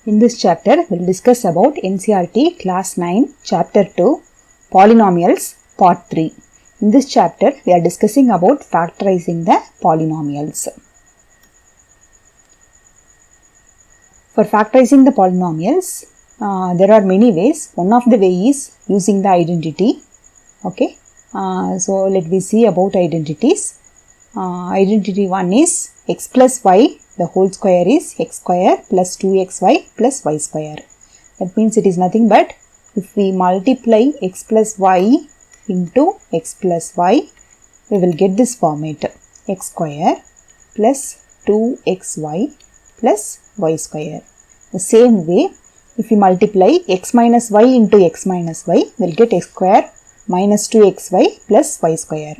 In this chapter, we will discuss about NCERT Class 9, Chapter 2, Polynomials, Part 3. In this chapter, we are discussing about factorizing the polynomials. For factorizing the polynomials, there are many ways. One of the way is using the identity. Okay. So, let me see about identities. Identity 1 is x plus y, the whole square is x square plus 2xy plus y square. That means it is nothing but if we multiply x plus y into x plus y, we will get this format x square plus 2xy plus y square. The same way, if we multiply x minus y into x minus y, we will get x square minus 2xy plus y square.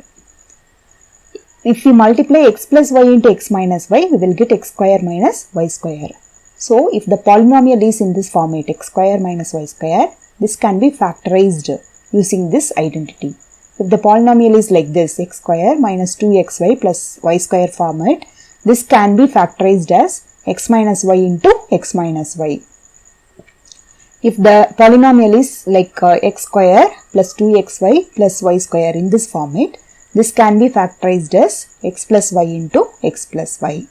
If we multiply x plus y into x minus y, we will get x square minus y square. So, if the polynomial is in this format x square minus y square, this can be factorized using this identity. If the polynomial is like this x square minus 2xy plus y square format, this can be factorized as x minus y into x minus y. If the polynomial is like x square plus 2xy plus y square in this format, this can be factorized as x plus y into x plus y.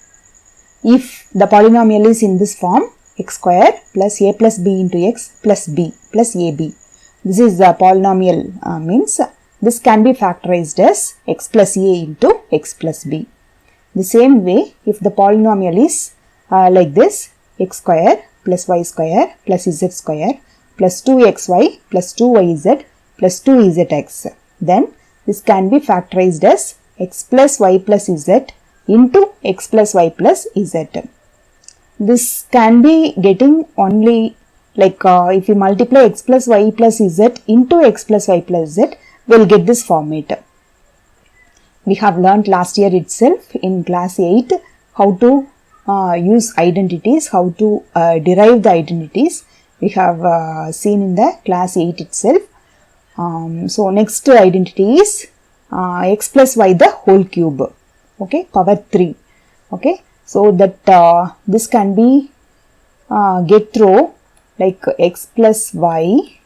If the polynomial is in this form, x square plus a plus b into x plus b plus ab. This is the polynomial means this can be factorized as x plus a into x plus b. The same way, if the polynomial is like this, x square plus y square plus z square plus 2xy plus 2yz plus 2zx, then this can be factorized as x plus y plus z into x plus y plus z. This can be getting only like if we multiply x plus y plus z into x plus y plus z, we will get this format. We have learnt last year itself in class 8 how to use identities, how to derive the identities. We have seen in the class 8 itself. So, next identity is x plus y the whole cube, okay, power 3, okay. So, that this can be get through like x plus y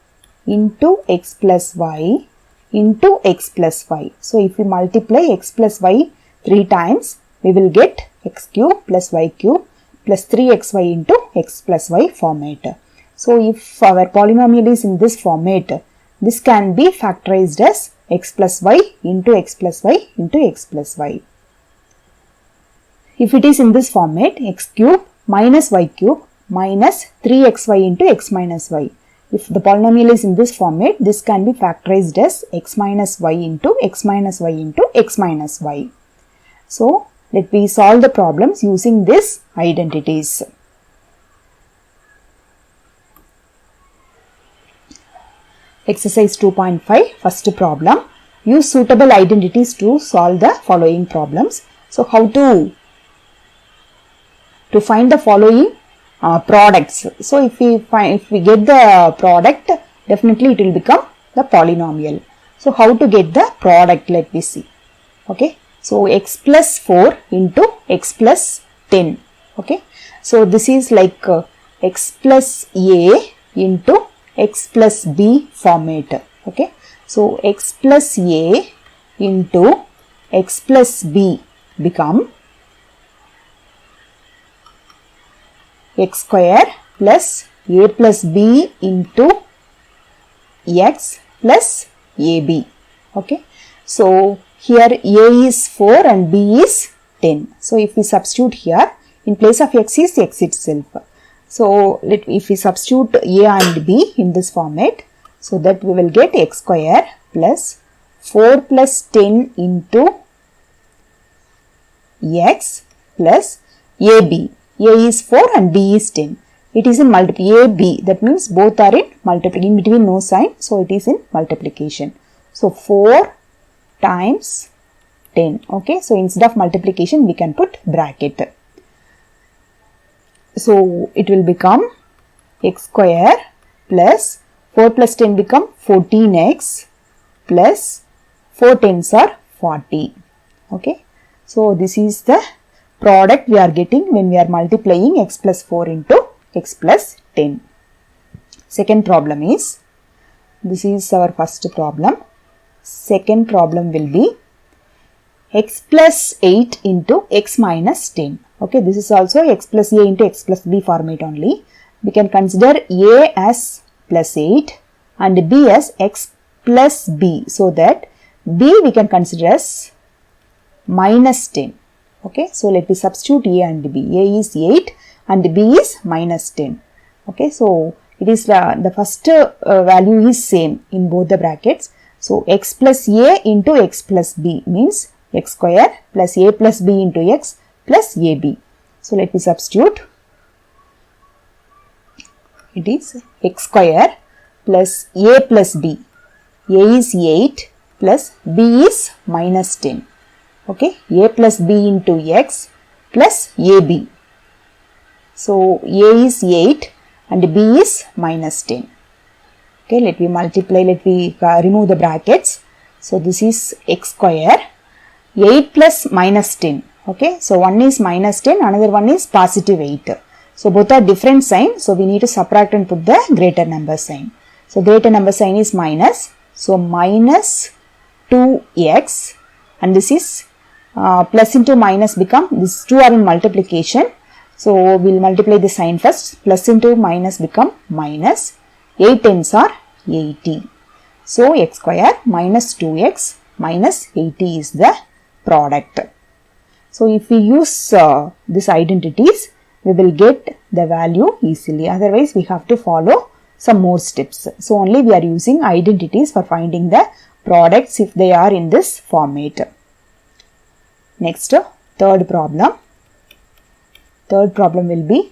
into x plus y into x plus y. So, if we multiply x plus y 3 times, we will get x cube plus y cube plus 3xy into x plus y format. So, if our polynomial is in this format, this can be factorized as x plus y into x plus y into x plus y. If it is in this format, x cube minus y cube minus 3xy into x minus y. If the polynomial is in this format, this can be factorized as x minus y into x minus y into x minus y. So, let me solve the problems using these identities. Exercise 2.5, first problem. Use suitable identities to solve the following problems. So, how to find the following products. So, if we get the product, definitely it will become the polynomial. So, how to get the product? Let me see. Okay. So, x plus 4 into x plus 10. Okay. So, this is like x plus a into x plus b format. Okay. So, x plus a into x plus b become x square plus a plus b into x plus ab. Okay. So, here a is 4 and b is 10. So, if we substitute here, in place of x is x itself. So, if we substitute a and b in this format, so that we will get x square plus 4 plus 10 into x plus ab. A is 4 and b is 10. It is in multiplication. A, b, that means both are in multiplication, in between no sign. So, it is in multiplication. So, 4 times 10. Okay. So, instead of multiplication, we can put bracket. So, it will become x square plus 4 plus 10 become 14x plus 4 tens are 40. Okay. So, this is the product we are getting when we are multiplying x plus 4 into x plus 10. Second problem is, this is our first problem. Second problem will be x plus 8 into x minus 10. Okay, this is also x plus a into x plus b format only. We can consider a as plus 8 and b as x plus b, so that b we can consider as minus 10. Okay, so let me substitute a and b. A is 8 and b is minus 10. Okay, so it is the first value is same in both the brackets. So x plus a into x plus b means x square plus a plus b into x plus ab. So let me substitute. It is x square plus a plus b. A is 8 plus b is minus 10. Okay, a plus b into x plus ab. So a is 8 and b is minus 10. Okay, let me multiply, let me remove the brackets. So this is x square, 8 plus minus 10. Okay, so one is minus 10, another one is positive 8. So both are different sign, so we need to subtract and put the greater number sign. So greater number sign is minus, so minus 2x, and this is plus into minus become, this 2 are in multiplication. So we will multiply the sign first, plus into minus become minus, 8 tens are 80. So x square minus 2x minus 80 is the product. So if we use these identities, we will get the value easily. Otherwise, we have to follow some more steps. So only we are using identities for finding the products if they are in this format. Next, third problem. Third problem will be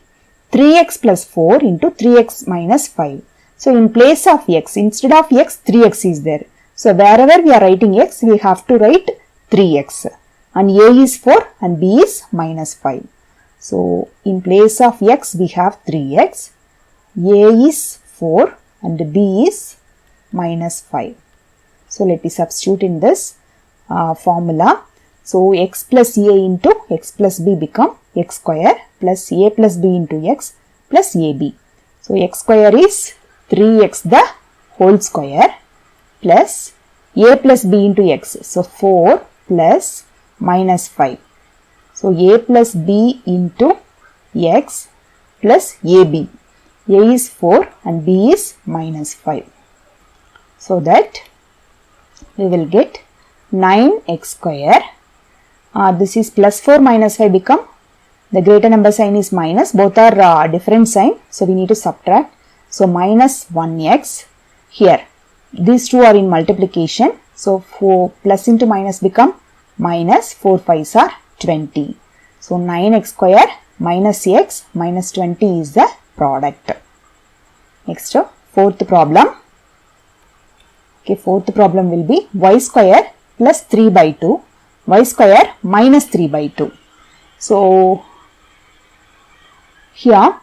3x plus 4 into 3x minus 5. So in place of x, instead of x, 3x is there. So wherever we are writing x, we have to write 3x. And a is 4 and b is minus 5. So in place of x, we have 3x, a is 4 and b is minus 5. So let me substitute in this formula. So x plus a into x plus b become x square plus a plus b into x plus ab. So x square is 3x the whole square plus a plus b into x. So 4 plus minus 5. So a plus b into x plus ab. A is 4 and b is minus 5. So that we will get 9x square. This is plus 4 minus 5 become, the greater number sign is minus, both are different sign, so we need to subtract. So minus 1x, here these two are in multiplication, so 4 plus into minus become minus, 4 5s are 20. So 9x square minus x minus 20 is the product. Next, fourth problem. Okay, fourth problem will be y square plus 3 by 2, y square minus 3 by 2. So here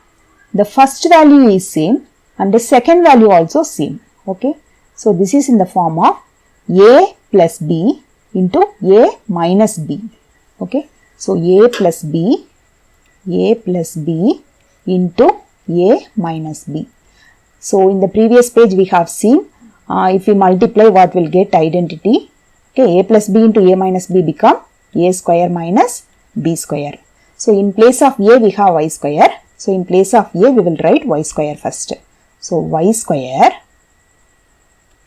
the first value is same and the second value also same. Okay, so this is in the form of a plus b into a minus b. Okay, so a plus b into a minus b. So in the previous page we have seen if we multiply what will get identity. Okay, a plus b into a minus b become a square minus b square. So in place of a we have y square. So in place of a we will write y square first. So y square,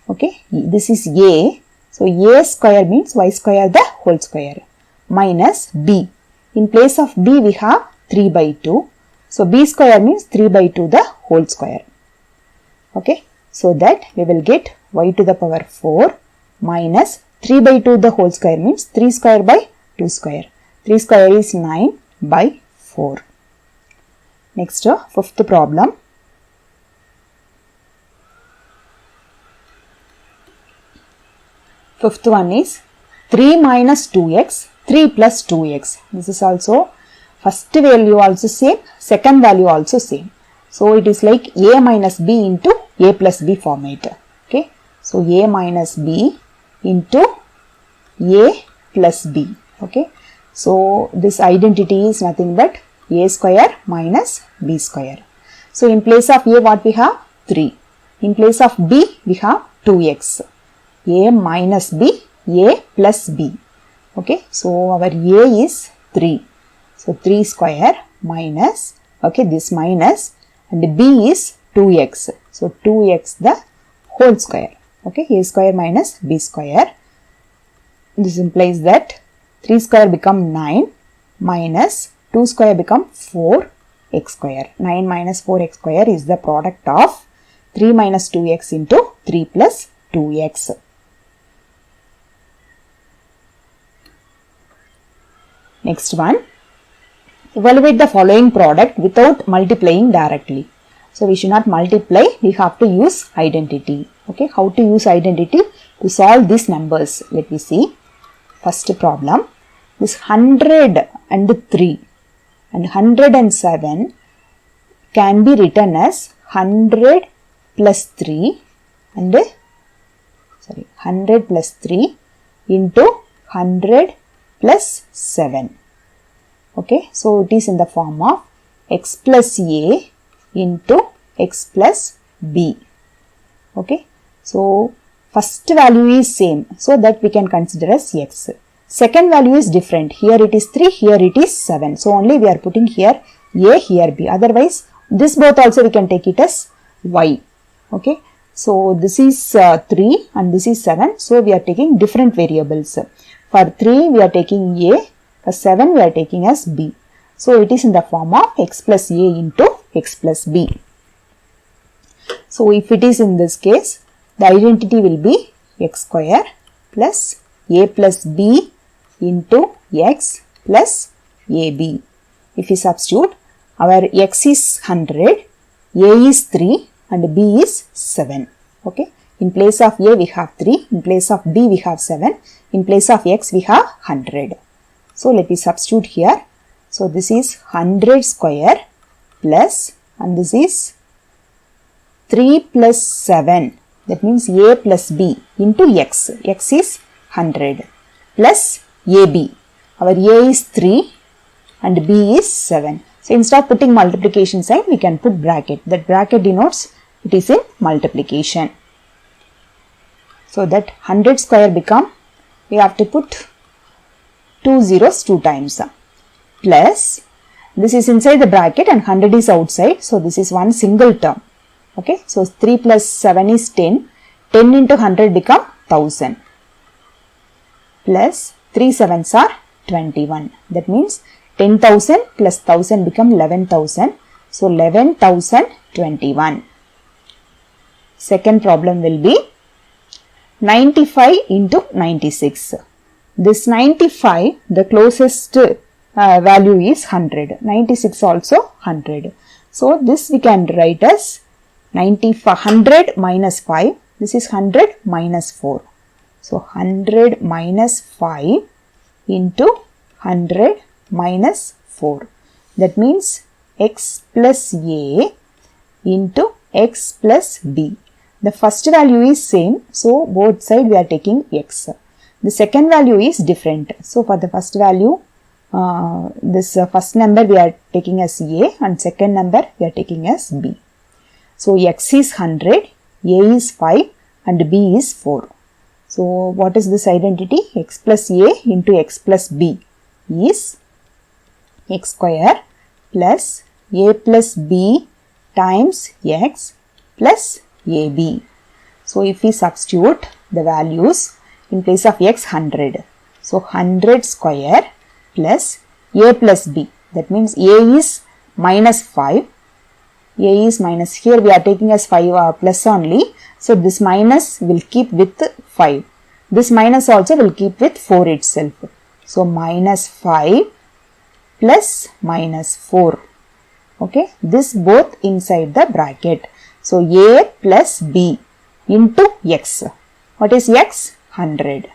okay, this is a. So a square means y square the whole square minus b. In place of b we have 3 by 2. So b square means 3 by 2 the whole square. Okay, so that we will get y to the power 4 minus 3 by 2 the whole square means 3 square by 2 square. 3 square is 9 by 4. Next, fifth problem. Fifth one is 3 minus 2x, 3 plus 2x. This is also first value also same, second value also same. So it is like a minus b into a plus b format. Okay, so a minus b into a plus b. Okay, so this identity is nothing but a square minus b square. So in place of A what we have? 3. In place of B we have 2x. A minus B, A plus B. Okay, so our A is 3. So 3 square minus, okay, this minus, and B is 2x. So 2x the whole square. Okay, A square minus B square. This implies that 3 square become 9 minus 2 square become 4x square. 9 minus 4x square is the product of 3 minus 2x into 3 plus 2x. Next one, evaluate the following product without multiplying directly. So we should not multiply, we have to use identity. Okay, how to use identity to solve these numbers? Let me see. First problem, this 103 and 107 can be written as 100 plus 3 and 100 plus 3 into 100 plus 7. Okay, so it is in the form of x plus a into x plus b. Okay, so first value is same, so that we can consider as x. Second value is different. Here it is 3, here it is 7. So only we are putting here a, here b. Otherwise, this both also we can take it as y. Okay, so this is 3 and this is 7. So we are taking different variables. For 3 we are taking a, for 7 we are taking as b. So it is in the form of x plus a into x plus b. So if it is in this case, the identity will be x square plus a plus b into x plus ab. If we substitute, our x is 100, a is 3 and b is 7. Okay. In place of a we have 3, in place of b we have 7, in place of x we have 100. So let me substitute here. So this is 100 square plus, and this is 3 plus 7. That means a plus b into x. X is 100 plus ab. Our a is 3 and b is 7. So instead of putting multiplication sign, we can put bracket. That bracket denotes it is in multiplication. So that 100 square become, we have to put 2 zeros 2 times. Plus, this is inside the bracket and 100 is outside. So this is one single term. Okay, so 3 plus 7 is 10. 10 into 100 become 1000. Plus 3 sevens are 21. That means 10,000 plus 1000 become 11,000. So 11,021. Second problem will be 95 into 96. This 95, the closest value is 100. 96 also 100. So this we can write as 100 minus 5. This is 100 minus 4. So 100 minus 5 into 100 minus 4. That means x plus a into x plus b. The first value is same, so both side we are taking x. The second value is different. So for the first value, this first number we are taking as a and second number we are taking as b. So x is 100, a is 5 and b is 4. So what is this identity? X plus a into x plus b is x square plus a plus b times x plus ab. So if we substitute the values, in place of x 100. So 100 square plus a plus b. That means a is minus 5. A is minus, here we are taking as 5 plus only. So this minus will keep with 5. This minus also will keep with 4 itself. So minus 5 plus minus 4. Okay, this both inside the bracket. So a plus b into x. What is x? 100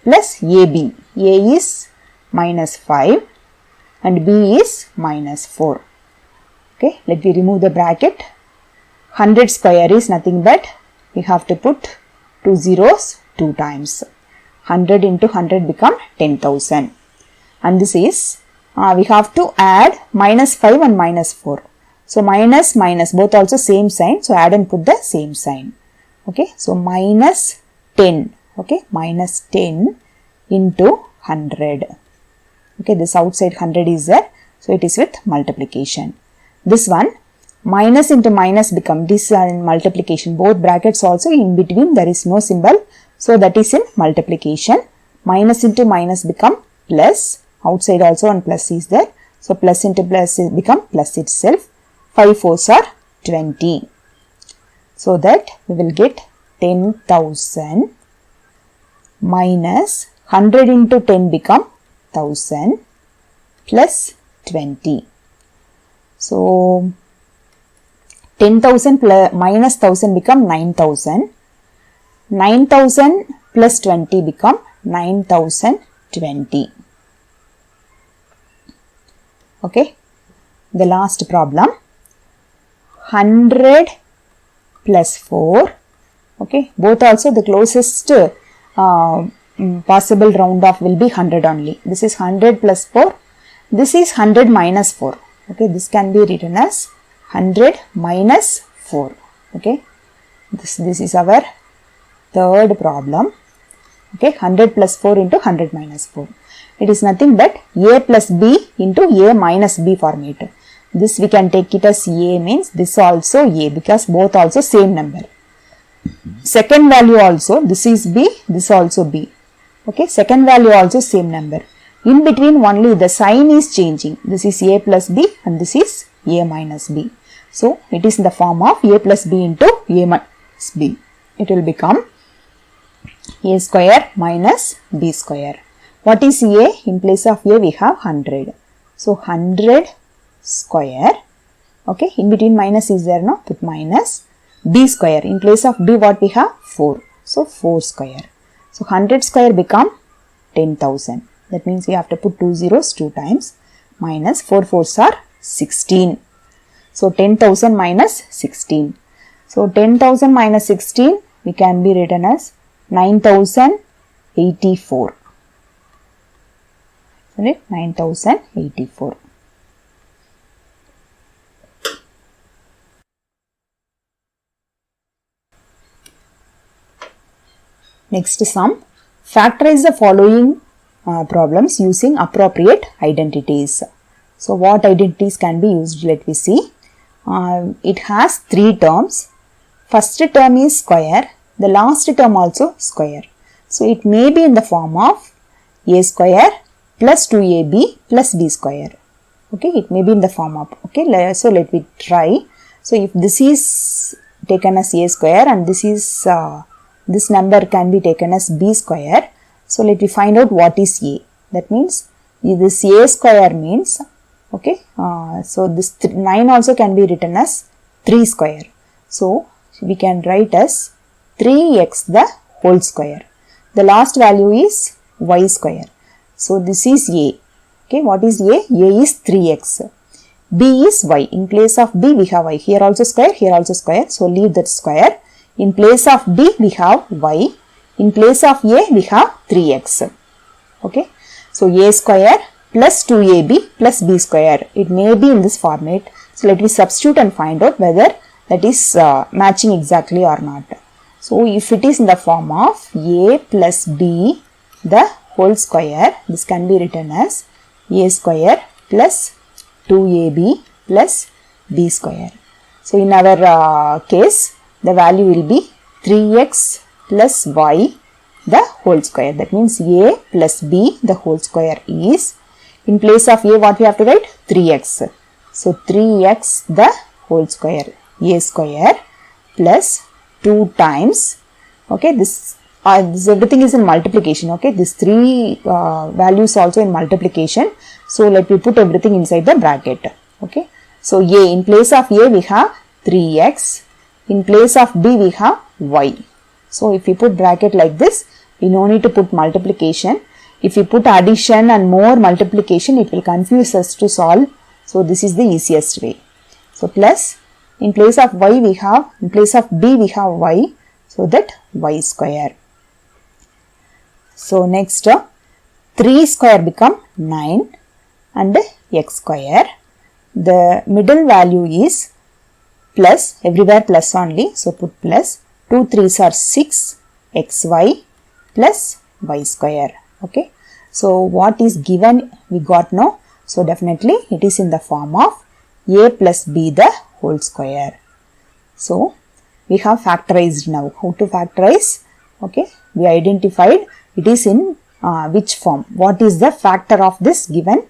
plus ab. A is minus 5 and b is minus 4. Okay, let me remove the bracket. 100 square is nothing but we have to put 2 zeros 2 times. 100 into 100 become 10,000. And this is, we have to add minus 5 and minus 4. So minus minus both also same sign. So add and put the same sign. Okay. So minus 10. Okay. Minus 10 into 100. Okay. This outside 100 is there. So it is with multiplication. This one minus into minus become this in multiplication. Both brackets also in between there is no symbol. So that is in multiplication. Minus into minus become plus. Outside also one plus is there. So plus into plus become plus itself. 5 fours are 20. So that we will get 10,000 minus 100 into 10 become 1000 plus 20. So 10,000 plus minus 1000 become 9,000. 9,000 plus 20 become 9,020. Okay. The last problem. 100 plus 4. Okay. Both also the closest possible round off will be 100 only. This is 100 plus 4. This is 100 minus 4. Okay. This can be written as 100 minus 4. Okay. This is our third problem. Okay. 100 plus 4 into 100 minus 4. It is nothing but a plus b into a minus b format. This we can take it as a means this also a because both also same number. Second value also this is b, this also b. Okay, second value also same number. In between only the sign is changing. This is a plus b and this is a minus b. So it is in the form of a plus b into a minus b. It will become a square minus b square. What is a? In place of a we have 100. So 100 square. Okay, in between minus is there, no? Put minus. B square. In place of b what we have? 4. So 4 square. So 100 square become 10,000. That means we have to put 2 zeros 2 times. Minus 4 fours are 16. So 10,000 minus 16. So 10,000 minus 16 we can be written as 9,084. 9,084. Next sum. Factorize the following problems using appropriate identities. So what identities can be used? Let me see. It has 3 terms. First term is square. The last term also square. So it may be in the form of a square plus 2ab plus b square. Okay, it may be in the form of. Okay, so let me try. So if this is taken as a square and this is this number can be taken as b square. So let me find out what is a. That means this a square means, okay, so this 9 also can be written as 3 square. So we can write as 3x the whole square. The last value is y square. So this is a. Okay, what is a? A is 3x. B is y. In place of b we have y. Here also square, here also square. So leave that square. In place of b we have y. In place of a we have 3x. Okay. So a square plus 2ab plus b square. It may be in this format. So let me substitute and find out whether that is matching exactly or not. So if it is in the form of a plus b the whole square, this can be written as a square plus 2ab plus b square. So in our case, the value will be 3x plus y the whole square. That means a plus b the whole square is, in place of a what we have to write? 3x. So 3x the whole square, a square plus 2 times, okay, this everything is in multiplication. Okay, this 3 values also in multiplication. So let me put everything inside the bracket. Okay, so a, in place of a we have 3x, in place of b we have y. So if we put bracket like this, we no need to put multiplication. If we put addition and more multiplication, it will confuse us to solve. So this is the easiest way. So plus, in place of y we have, in place of b we have y, so that y square. So next 3 square become 9 and x square. the middle value is plus, everywhere plus only, so put plus. 2 3s are 6 xy plus y square. Okay, so what is given we got now? So definitely it is in the form of a plus b the whole square. So we have factorized now. How to factorize? Okay, we identified it is in which form. What is the factor of this given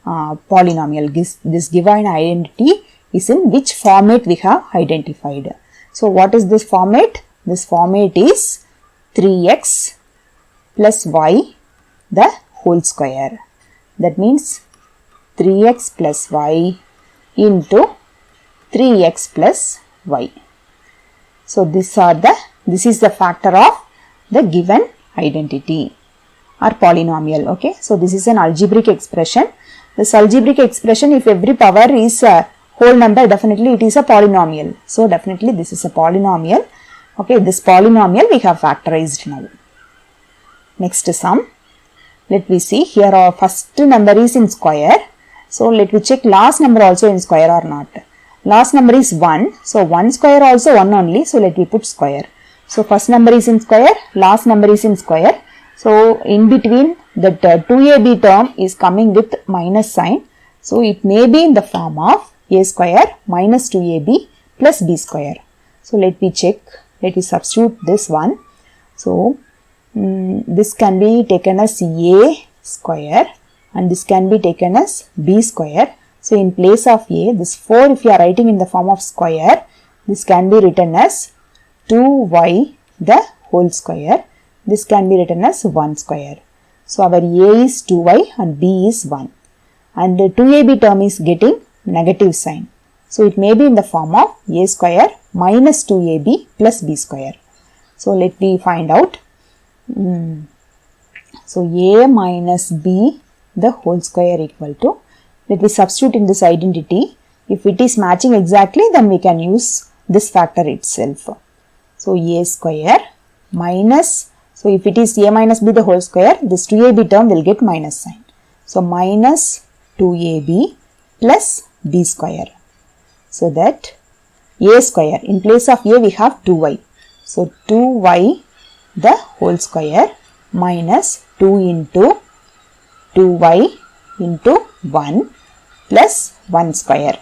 polynomial? This given identity is in which format we have identified. So what is this format? This format is 3x plus y the whole square. That means 3x plus y into 3x plus y. So this is the factor of the given identity or polynomial. Okay, so this is an algebraic expression. This algebraic expression, if every power is a whole number, definitely it is a polynomial. So definitely this is a polynomial. Okay, this polynomial we have factorized now. Next sum. Let me see, here our first number is in square. So let me check last number also in square or not. Last number is 1. So 1 square also 1 only. So let me put square. So first number is in square, last number is in square. So in between that 2ab term is coming with minus sign. So it may be in the form of a square minus 2ab plus b square. So let me check. Let me substitute this one. So this can be taken as a square and this can be taken as b square. So in place of a, this 4 if you are writing in the form of square, this can be written as 2y the whole square. This can be written as 1 square. So our a is 2y and b is 1. And the 2ab term is getting negative sign. So it may be in the form of a square minus 2ab plus b square. So let me find out. So a minus b the whole square equal to, let me substitute in this identity. If it is matching exactly, then we can use this factor itself. So a square minus, so if it is a minus b the whole square, this 2ab term will get minus sign. So minus 2ab plus b square. So that a square, in place of a we have 2y. So 2y the whole square minus 2 into 2y into 1 plus 1 square.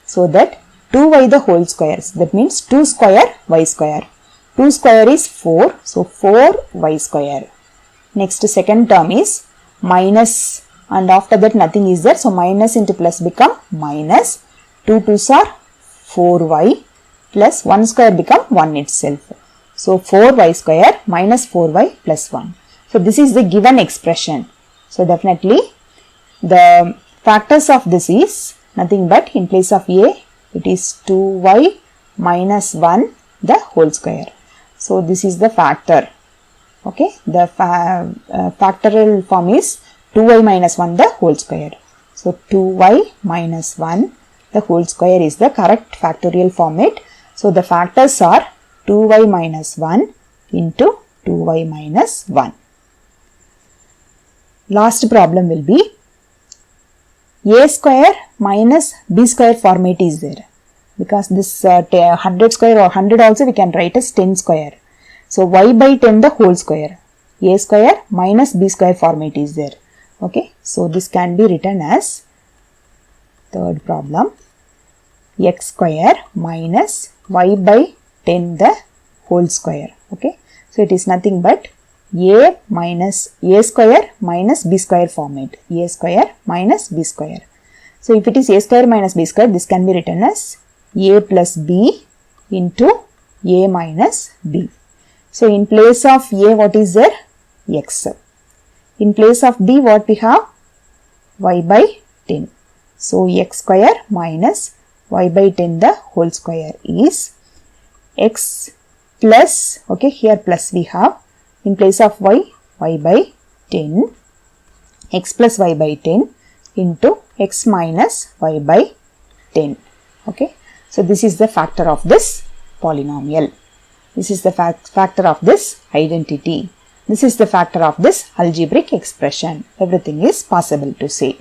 So that 2y the whole square, that means 2 square y square. 2 square is 4, so 4y square. Next second term is minus and after that nothing is there. So minus into plus become minus, 2 2s are 4y plus 1 square become 1 itself. So 4y square minus 4y plus 1. So this is the given expression. So definitely the factors of this is nothing but in place of a it is 2y minus 1 the whole square. So this is the factor. Okay, the factorial form is 2y minus 1 the whole square. So 2y minus 1 the whole square is the correct factorial format. So the factors are 2y minus 1 into 2y minus 1. Last problem will be a square minus b square format is there. Because this 100 square or 100 also we can write as 10 square. So y by 10 the whole square. A square minus b square format is there. Okay. So this can be written as, third problem, x square minus y by 10 the whole square. Okay. So it is nothing but a minus a square minus b square format. A square minus b square. So if it is a square minus b square, this can be written as a plus b into a minus b. So in place of a what is there? X. In place of b what we have? Y by 10. So x square minus y by 10 the whole square is x plus, okay, here plus we have, in place of y, y by 10, x plus y by 10 into x minus y by 10. Okay. So this is the factor of this polynomial. This is the factor of this identity. This is the factor of this algebraic expression. Everything is possible to say.